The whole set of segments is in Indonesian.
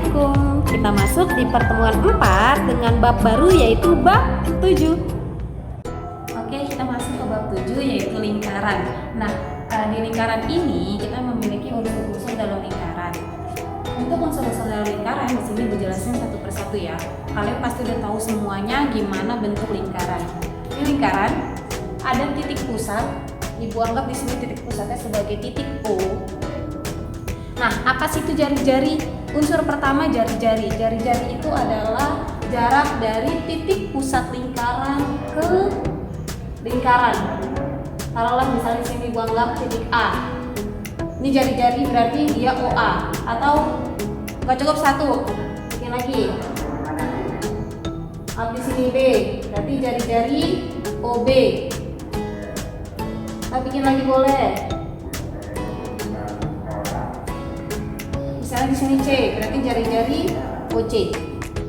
Assalamualaikum. Kita masuk di pertemuan 4 dengan bab baru yaitu bab 7. Oke, kita masuk ke bab 7 yaitu lingkaran. Nah, di lingkaran ini kita memiliki unsur-unsur dalam lingkaran. Untuk unsur-unsur dalam lingkaran di sini dijelaskan satu persatu ya. Kalian pasti udah tahu semuanya gimana bentuk lingkaran. Di lingkaran ada titik pusat. Ibu anggap di sini titik pusatnya sebagai titik O. Nah, apa sih itu jari-jari? Unsur pertama jari-jari. Jari-jari itu adalah jarak dari titik pusat lingkaran ke lingkaran. Taruhlah misalnya di sini ibu anggap titik A. Ini jari-jari berarti dia OA. Atau nggak cukup satu, bikin lagi. Di sini B, berarti jari-jari OB. Kita bikin lagi boleh. Misalnya di sini C, berarti jari-jari OC.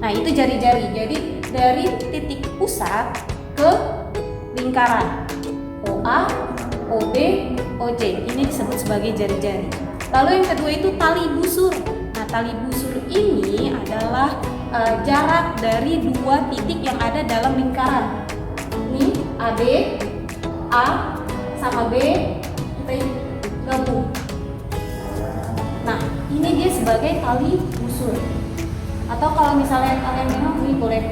Nah, itu jari-jari. Jadi dari titik pusat ke lingkaran OA, OB, OC. Ini disebut sebagai jari-jari. Lalu yang kedua itu tali busur. Nah, tali busur ini adalah jarak dari dua titik yang ada dalam lingkaran. Ini AB, A sama B kita gabung. Nah, ini dia sebagai tali busur. Atau kalau misalnya kalian bingung, ini boleh.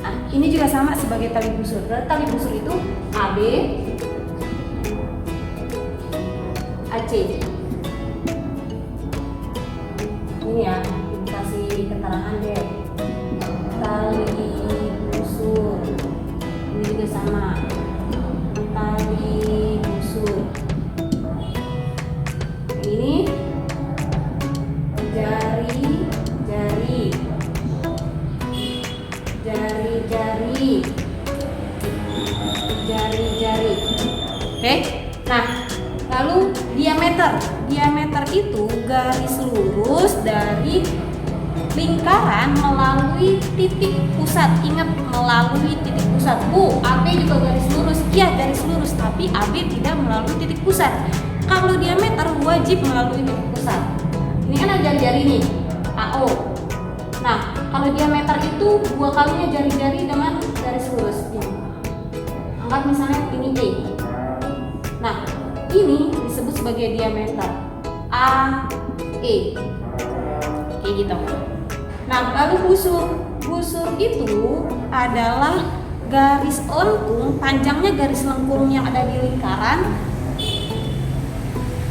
Nah, ini juga sama sebagai tali busur. Berarti tali busur itu AB, AC. Ini ya, kasih keterangan deh. Tali busur. Ini juga sama. Tali busur. Ini jari-jari. Jari-jari. Jari-jari. Oke? Nah, lalu diameter. Diameter itu garis lurus dari lingkaran melalui titik pusat. Ingat, melalui titik pusat. AB juga garis lurus. Iya, garis lurus, tapi AB tidak melalui titik pusat. Kalau diameter wajib melalui titik pusat. Ini kan ada jari-jari nih, AO. Nah, kalau diameter itu dua kalinya jari-jari dengan garis lurus. Ini. Anggap misalnya ini D. Nah, ini disebut sebagai diameter AE. Kayak gitu. Nah, lalu busur. Busur itu adalah garis lengkung, panjangnya garis lengkung yang ada di lingkaran.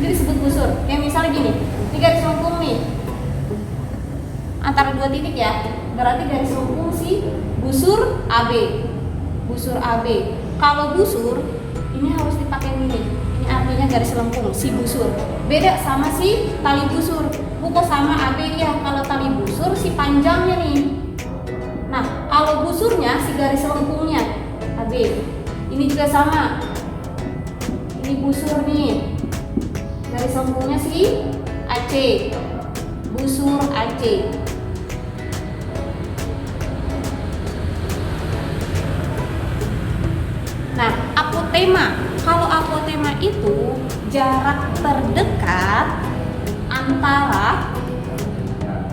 Ini disebut busur. Kayak misalnya gini, ini garis lengkung nih. Antara dua titik ya. Berarti garis lengkung si busur AB. Busur AB. Kalau busur ini harus dipakai ini. Ini artinya garis lengkung si busur. Beda sama si tali busur. Bukan sama AB ya. Kalau tali busur si panjangnya nih. Nah, kalau busurnya si garis lengkungnya AB. Ini juga sama. Ini busur nih. Garis lengkungnya si AC. Busur AC. Nah, apotema. Kalau apotema itu jarak terdekat antara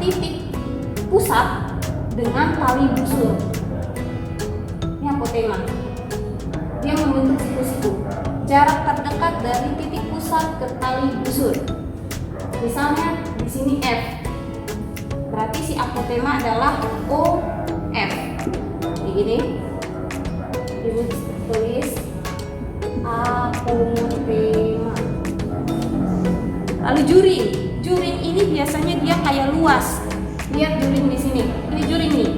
titik pusat dengan tali busur. Ini apotema. Dia membentuk siku-siku. Jarak terdekat dari titik pusat ke tali busur. Misalnya di sini F. Berarti si apotema adalah OF. Kayak gini. Ibu tulis apotema. Lalu juring. Juring ini biasanya dia kayak luas. Lihat juring di sini. Ini juring nih.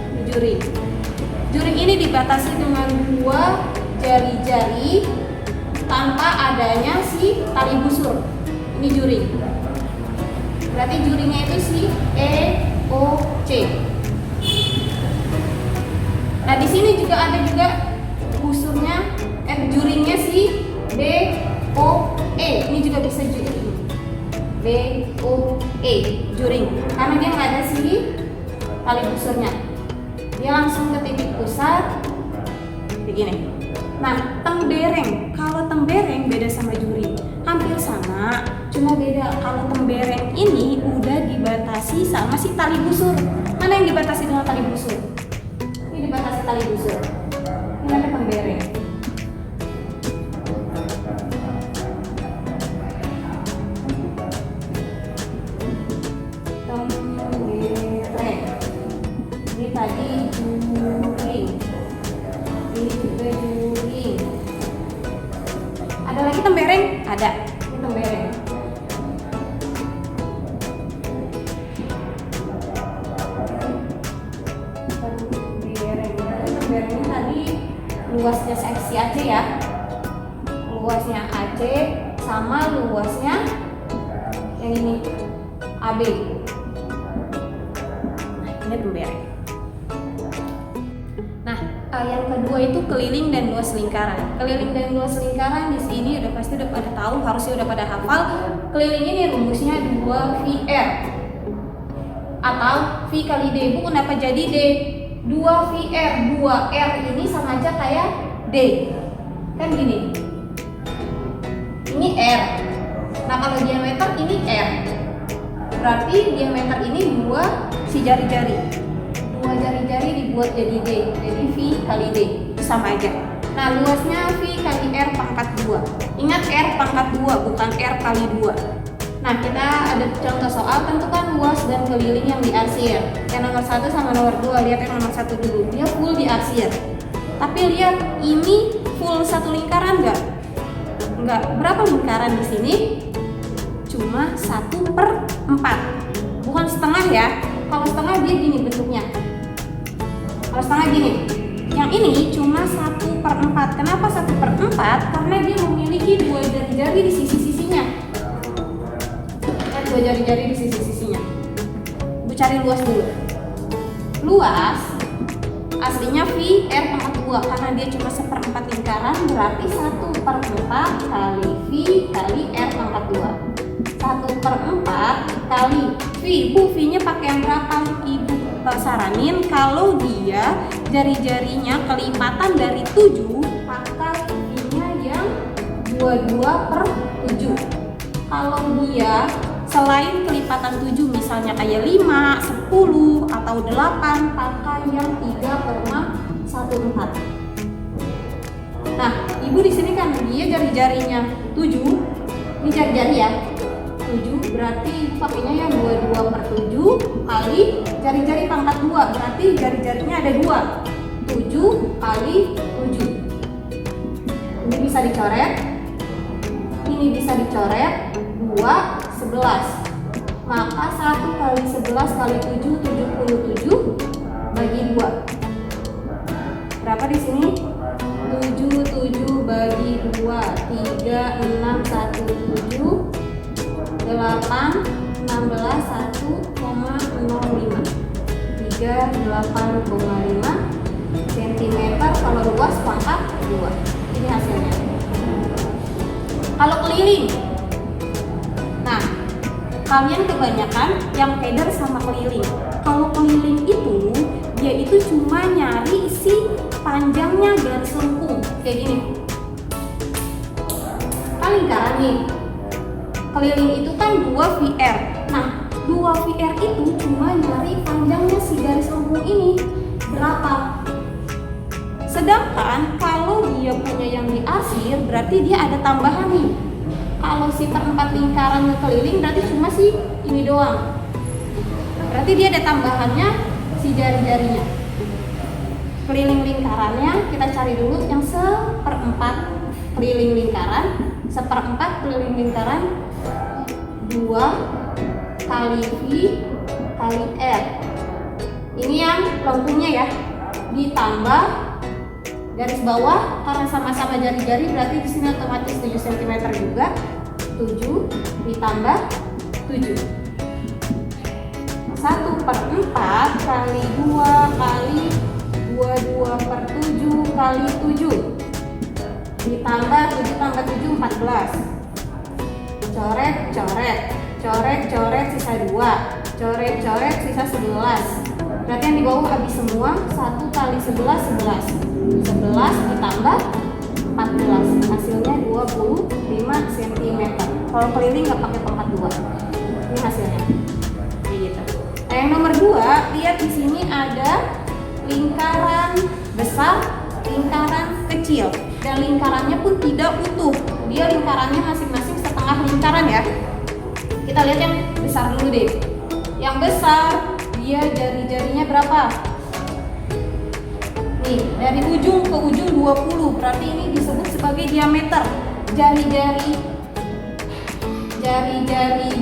Ini juring. Juring ini dibatasi dengan dua jari-jari tanpa adanya si tali busur. Ini juring. Berarti juringnya itu si EOC. Nah, di sini juga ada juga busurnya, juringnya si BOE. Ini juga bisa juring. BOE, juring. Karena dia nggak ada si tali busurnya. Dia langsung ke titik pusat begini. Nah, tembereng. Kalau tembereng beda sama juri. Hampir sama, cuma beda. Kalau tembereng ini udah dibatasi sama si tali busur. Mana yang dibatasi dengan tali busur? Ini dibatasi tali busur. Ini ada tembereng. Ini tadi juring. Ini juga juring. Ada lagi tembereng? Ada. Ini tembereng. Tembereng ini tadi luasnya seksi AC ya. Luasnya AC sama luasnya yang ini AB. Nah, ini tembereng. Nah, yang kedua itu keliling dan luas lingkaran. Keliling dan luas lingkaran di sini udah pasti udah pada tahu, harusnya udah pada hafal. Keliling ini rumusnya 2VR atau V kali D. Bu, kenapa jadi D? 2VR, 2R ini sama aja kayak D. Kan gini. Ini R. Nah, kalau diameter ini R. Berarti diameter ini 2 si jari-jari. 2 jari-jari dibuat jadi D. Jadi V kali D. Sama aja. Nah, luasnya V kali R pangkat 2. Ingat R pangkat 2, bukan R kali 2. Nah, kita ada contoh soal, tentukan luas dan keliling yang diarsir. Yang nomor 1 sama nomor 2, lihat yang nomor 1 dulu. Dia full diarsir. Tapi lihat, ini full satu lingkaran enggak? Enggak. Berapa lingkaran di sini? Cuma 1/4. Bukan setengah ya. Kalau setengah dia gini bentuknya. Kalau setengah gini. Yang ini cuma 1/4. Kenapa 1/4? Karena dia memiliki 2 jari-jari di sisi-sisinya. 2 jari-jari di sisi-sisinya. Bu cari luas dulu. Luas aslinya V R pangkat 2 karena dia cuma 1/4 lingkaran, berarti 1/4 kali V kali R pangkat 2. 1/4 kali V. Bu, V-nya pakai yang berapa? Ibu saranin kalau dia jari-jarinya kelipatan dari 7, pakai V-nya yang 22/7. Kalau dia selain kelipatan 7 misalnya kayak 5, 10, atau 8, pakai yang 3/14. Nah, ibu di sini kan dia jari-jarinya 7. Ini jari-jari ya. 7 berarti ibu pakainya yang 22/7 kali jari-jari pangkat 2. Berarti jari-jarinya ada 2. 7 kali 7. Ini bisa dicoret. Ini bisa dicoret. 2, 11. Maka 1 kali 11 kali 7, 77 bagi 2. Berapa di sini? 77 bagi 2, 3, 6, 1, 7, 8, 16, 1,05. 38,5 cm kalau luas pangkat 2. Ini hasilnya. Kalau keliling, nah, kalian kebanyakan yang header sama keliling. Kalau keliling itu, dia itu cuma nyari si panjangnya garis lengkung kayak gini. Kan lingkaran nih. Keliling itu kan 2VR. Nah, 2VR itu cuma nyari panjangnya si garis lengkung ini berapa. Sedangkan kalau dia punya yang diarsir, berarti dia ada tambahan nih. Kalau si per4 lingkaran keliling berarti cuma si ini doang. Berarti dia ada tambahannya si jari-jarinya. Keliling lingkarannya kita cari dulu yang 1/4 keliling lingkaran. 1/4 keliling lingkaran 2 kali V kali R. Ini yang lengkungnya ya. Ditambah garis bawah karena sama-sama jari-jari berarti di sini otomatis 7 cm juga. 7 ditambah 7. 1/4 kali 2 kali 22/7 kali 7 ditambah 7 tambah 7 14. Coret coret coret coret sisa 2, coret coret sisa 11. Berarti yang di bawah habis semua. 1 kali 11 11 ditambah 14. Hasilnya 25 cm. Kalau keliling nggak pakai pangkat 2. Ini hasilnya. Gitu. Nah, yang nomor 2, lihat di sini ada lingkaran besar, lingkaran kecil, dan lingkarannya pun tidak utuh. Dia lingkarannya masing-masing setengah lingkaran ya. Kita lihat yang besar dulu deh. Yang besar dia jari-jarinya berapa? Nih, dari ujung ke ujung 20. Berarti ini disebut sebagai diameter. Jari-jari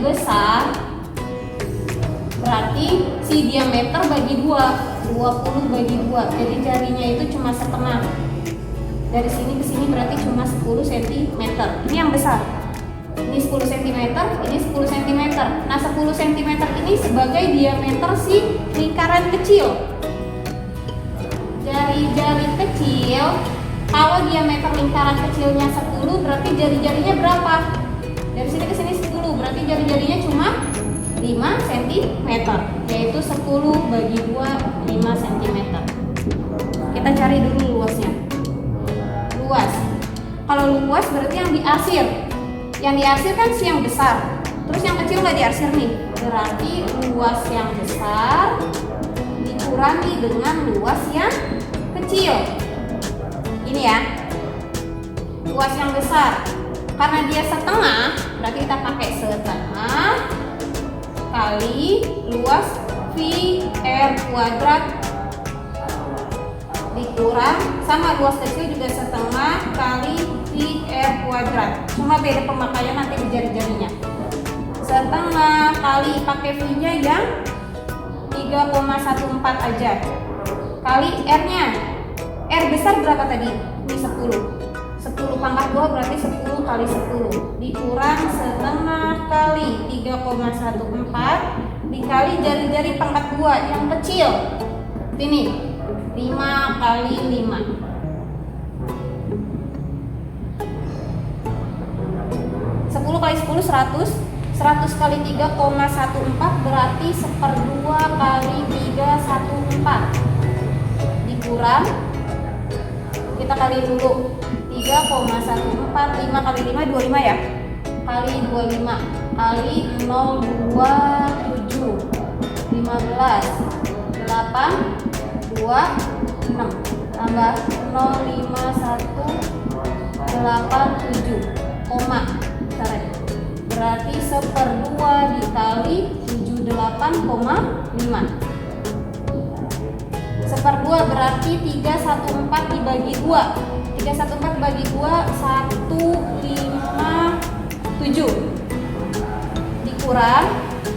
besar berarti si diameter bagi 2, 20 bagi 2. Jadi jarinya itu cuma setengah. Dari sini ke sini berarti cuma 10 cm. Ini yang besar. Ini 10 cm, ini 10 cm. Nah, 10 cm ini sebagai diameter si lingkaran kecil. Jari-jari kecil, kalau diameter lingkaran kecilnya 10, berarti jari-jarinya berapa? Dari sini ke sini 10, berarti jari-jarinya cuma 5 cm, yaitu 10 bagi 2, 5 cm. Kita cari dulu luasnya. Luas. Kalau luas berarti yang diarsir. Yang diarsir kan si yang besar. Terus yang kecil nggak diarsir nih. Berarti luas yang besar dikurangi dengan luas yang kecil. Ini ya. Luas yang besar. Karena dia setengah, berarti kita pakai setengah kali luas VR kuadrat dikurang sama luas kecil juga setengah kali VR kuadrat. Cuma beda pemakaian nanti di jari-jarinya. Setengah kali pakai V-nya yang 3,14 aja. Kali R-nya. R besar berapa tadi? Ini 10. 10 pangkat 2 berarti 10 kali 10 dikurang setengah kali 3,14 dikali jari-jari pangkat 2 yang kecil. Ini 5 kali 5. 10 kali 10 100. 100 kali 3,14 berarti 1/2 kali 314 dikurang, kita kali dulu 3,14, 5 kali 5 25 ya, kali 25 kali 027 15 8 2 6 tambah 051 87 koma berarti 1/2 dikali 78,5. 1/2 berarti 314 dibagi 2. 314 bagi 2 157 dikurang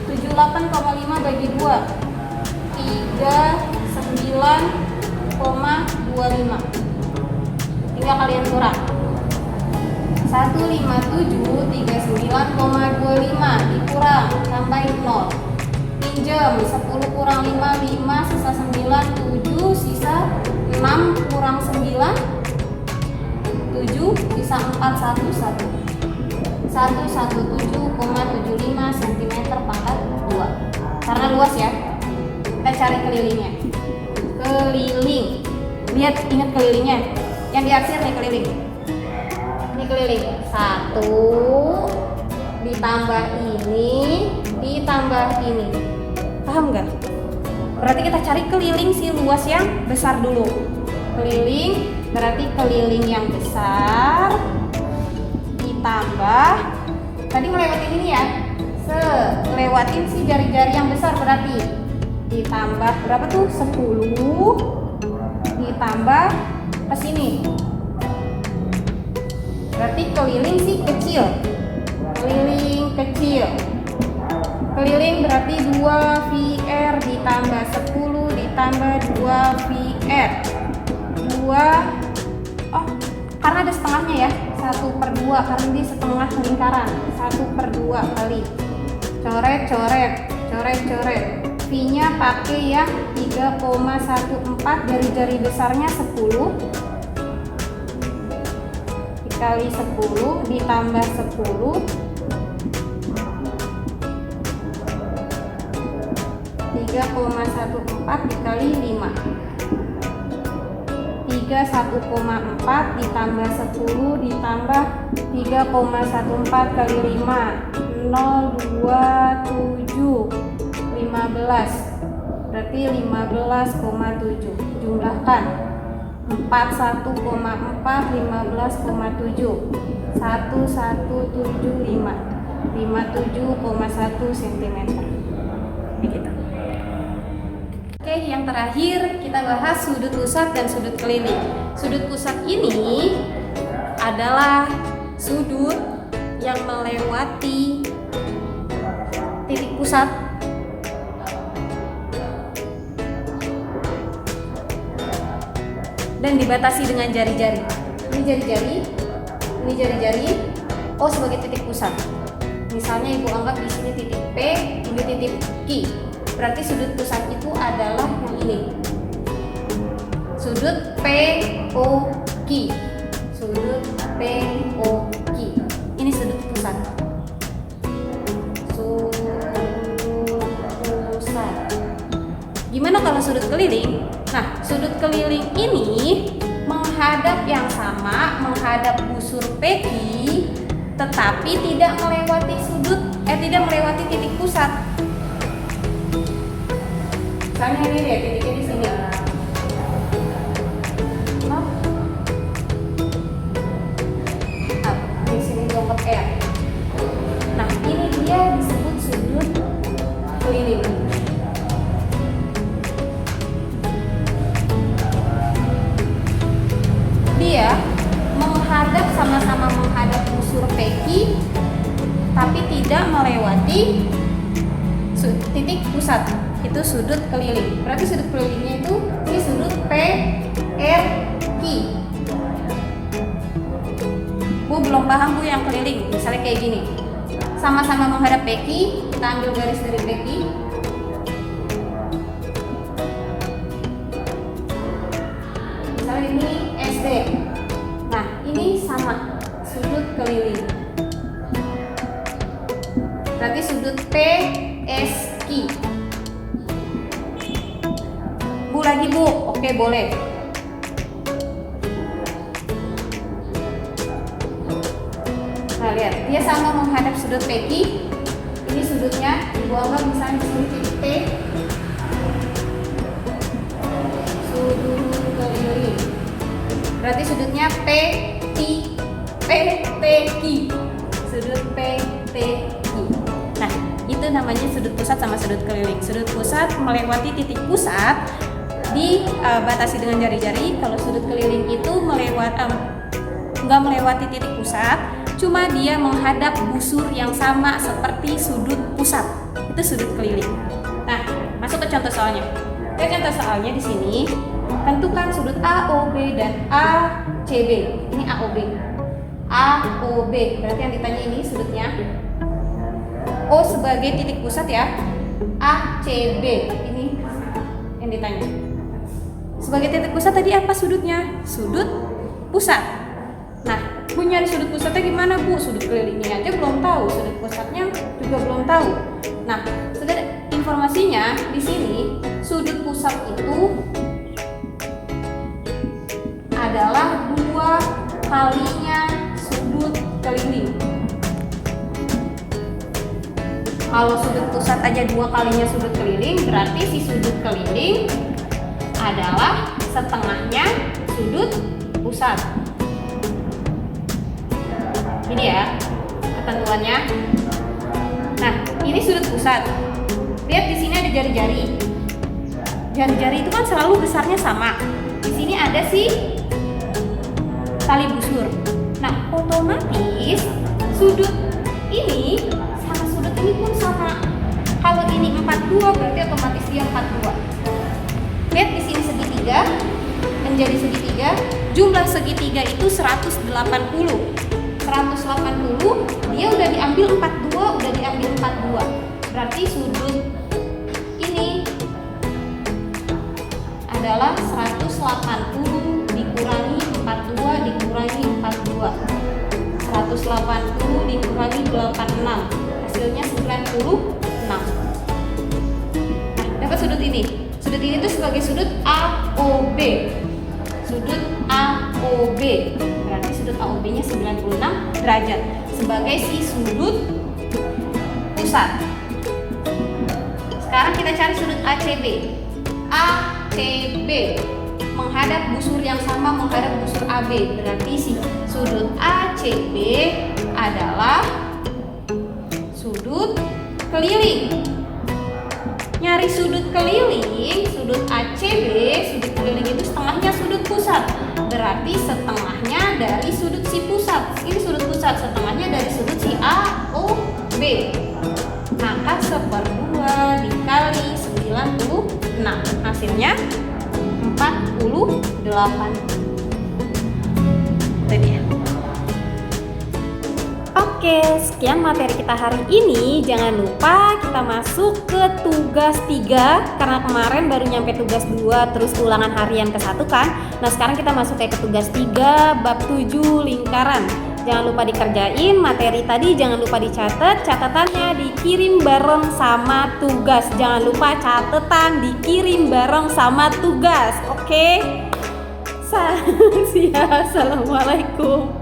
78,5 bagi 2 39,25. tinggal kalian kurang 157 39,25 dikurang tambahin 0 pinjam 10 kurang 5 5 sisa 9 7 sisa 6 kurang 9 7 sisa 4 1 117,75 cm pangkat 2 karena luas ya. Kita cari kelilingnya. Keliling, lihat, ingat kelilingnya yang diarsir nih. Keliling ini, keliling 1 ditambah ini ditambah ini, paham nggak? Berarti kita cari keliling si luas yang besar dulu. Keliling berarti keliling yang besar ditambah tadi ngelewatin ini ya, lewatin si jari-jari yang besar berarti ditambah berapa tuh, 10 ditambah ke sini berarti keliling si kecil. Keliling kecil, keliling berarti 2 VR ditambah 10 ditambah 2 VR 2, oh karena ada setengahnya ya, 1/2 karena dia setengah lingkaran. 1/2 kali coret coret coret coret, V nya pakai yang 3,14, jari-jari besarnya 10 dikali 10 ditambah 10 3,14 dikali 5 1,4 ditambah 10 ditambah 3,14 kali 5 027 15, berarti 15,7. Jumlahkan 41,4 15,7 1175 57,1 cm. Begitu. Oke, yang terakhir kita bahas sudut pusat dan sudut keliling. Sudut pusat ini adalah sudut yang melewati titik pusat dan dibatasi dengan jari-jari. Ini jari-jari, ini jari-jari. O sebagai titik pusat. Misalnya ibu anggap di sini titik P, ini titik Q. Berarti sudut pusat itu adalah yang ini. Sudut POQ. Sudut POQ. Ini sudut pusat. Sudut pusat. Gimana kalau sudut keliling? Nah, sudut keliling ini menghadap yang sama, menghadap busur PQ, tetapi tidak melewati tidak melewati titik pusat. Misalnya ini deh, titiknya di sini. Di sini jongkok R. Nah, ini dia disebut sudut keliling. Dia menghadap, sama-sama menghadap busur PQ, tapi tidak melewati titik pusat. Itu sudut keliling. Berarti sudut kelilingnya itu ini sudut PRQ. Bu belum paham Bu yang keliling. Misalnya kayak gini. Sama-sama menghadap PQ, kita ambil garis dari PQ. Misalnya ini SD. Nah, ini sama sudut keliling. Berarti sudut PSQ. Bu lagi Bu, oke boleh. Nah lihat, dia sama menghadap sudut PQ. Ini sudutnya, ibu anggap misalnya di sini titik P. Sudut keliling. Berarti sudutnya PTQ. Sudut PTQ. Nah, itu namanya sudut pusat sama sudut keliling. Sudut pusat melewati titik pusat, dibatasi dengan jari-jari. Kalau sudut keliling itu nggak melewati titik pusat, cuma dia menghadap busur yang sama seperti sudut pusat. Itu sudut keliling. Nah, masuk ke contoh soalnya. Contoh soalnya di sini, tentukan sudut AOB dan ACB. Ini AOB. AOB, berarti yang ditanya ini sudutnya. O sebagai titik pusat ya. ACB, ini yang ditanya. Sebagai titik pusat tadi apa sudutnya? Sudut pusat. Nah, Bu nyari sudut pusatnya gimana Bu? Sudut kelilingnya aja belum tahu, sudut pusatnya juga belum tahu. Nah, sudah informasinya di sini, sudut pusat itu adalah 2 kalinya sudut keliling. Kalau sudut pusat aja 2 kalinya sudut keliling, berarti si sudut keliling adalah setengahnya sudut pusat. Ini ya ketentuannya. Nah, ini sudut pusat. Lihat di sini ada jari-jari. Jari-jari itu kan selalu besarnya sama. Di sini ada si tali busur. Nah, otomatis sudut ini sama sudut ini pun sama. Kalau ini 42 berarti otomatis dia 42. Lihat di sini segitiga menjadi segitiga. Jumlah segitiga itu 180. 180 dia udah diambil 42, udah diambil 42. Berarti sudut ini adalah 180 dikurangi 42 dikurangi 42. 180 dikurangi 86. Hasilnya 96. Nah, dapat sudut ini. Sudut ini tuh sebagai sudut AOB. sudut AOB. Berarti sudut AOB-nya 96 derajat sebagai si sudut pusat. Sekarang kita cari sudut ACB. ACB menghadap busur yang sama menghadap busur AB. Berarti si sudut ACB adalah sudut keliling. Nyari sudut keliling, sudut ACB, sudut keliling itu setengahnya sudut pusat. Berarti setengahnya dari sudut si pusat. Ini sudut pusat, setengahnya dari sudut si AOB. Maka 1/2 dikali 96. Hasilnya 48. Itu dia. Oke, sekian materi kita hari ini. Jangan lupa kita masuk ke tugas 3 karena kemarin baru nyampe tugas 2 terus ulangan harian ke-1 kan. Nah, sekarang kita masuk ke tugas 3 bab 7 lingkaran. Jangan lupa dikerjain materi tadi, jangan lupa dicatat. Catatannya dikirim bareng sama tugas. Jangan lupa catatan dikirim bareng sama tugas. Oke? Assalamualaikum.